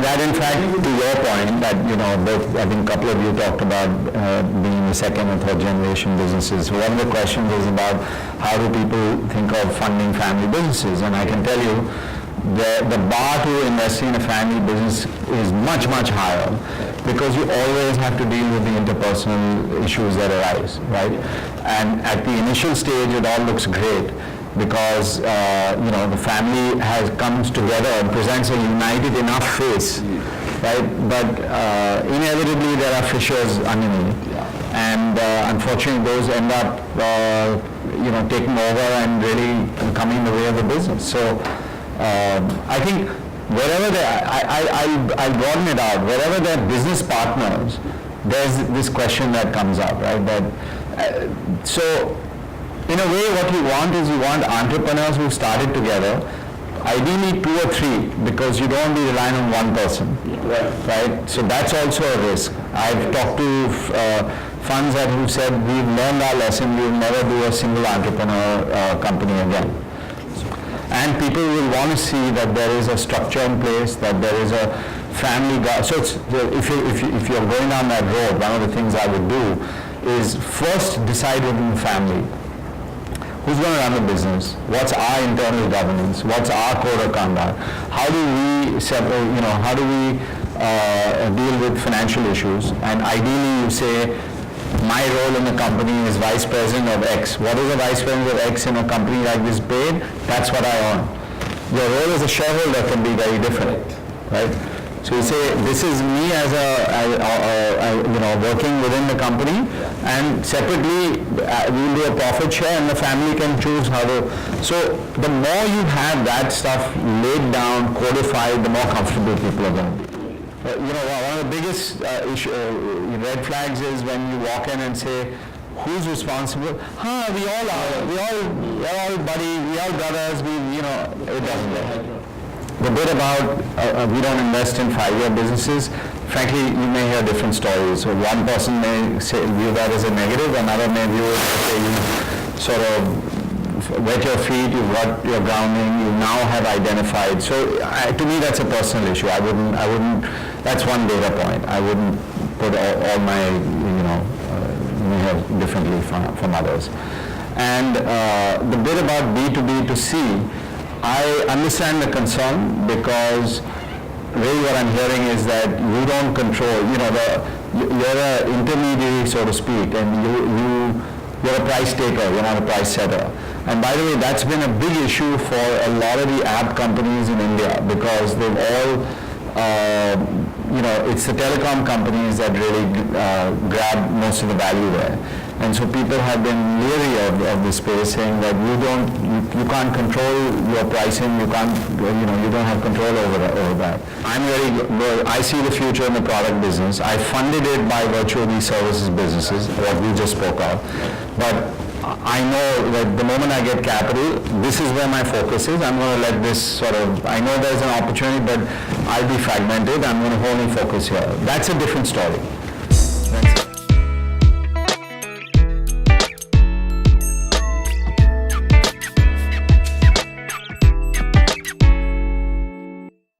that in fact, to your point, that, I think a couple of you talked about being the second and third generation businesses. One of the questions is about how do people think of funding family businesses, and I can tell you, the bar to investing in a family business is much, much higher, because you always have to deal with the interpersonal issues that arise, right? And at the initial stage, it all looks great, because the family comes together and presents a united enough face, right? But inevitably there are fissures underneath, and unfortunately those end up taking over and really coming in the way of the business. So I think wherever I'll broaden it out, wherever they're business partners, there's this question that comes up, right? That so in a way, what you want is entrepreneurs who started together, ideally 2 or 3, because you don't be relying on one person, right? So that's also a risk. I've talked to funds who said, we've learned our lesson, we'll never do a single entrepreneur company again. And people will want to see that there is a structure in place, that there is a family. So if you're going down that road, one of the things I would do is first decide within the family, who's going to run the business? What's our internal governance? What's our code of conduct? How do we how do we deal with financial issues? And ideally you say, my role in the company is vice president of X. What is a vice president of X in a company like this paid? That's what I earn. Your role as a shareholder can be very different, right? So you say, this is me as working within the company, and separately we'll do a profit share, and the family can choose how to. So the more you have that stuff laid down, codified, the more comfortable people are going to be. One of the biggest red flags is when you walk in and say, who's responsible? We all are. We're all buddies. We all brothers. It doesn't work. The bit about we don't invest in 5-year businesses, frankly, you may hear different stories. So one person may view that as a negative, another may view it as you sort of wet your feet, you've got your grounding, you now have identified. So to me, that's a personal issue. I wouldn't. That's one data point. I wouldn't put all my may have differently from others. And the bit about B2B to C, I understand the concern, because really what I'm hearing is that you don't control, you're an intermediary, so to speak, and you're a price taker, you're not a price setter. And by the way, that's been a big issue for a lot of the app companies in India, because they've all, it's the telecom companies that really grab most of the value there. And so people have been leery of this space, saying that you can't control your pricing, you don't have control over that. I see the future in the product business. I funded it by virtue of these services businesses, what we just spoke of. But I know that the moment I get capital, this is where my focus is. I'm going to let this I know there's an opportunity, but I'll be fragmented. I'm going to wholly focus here. That's a different story.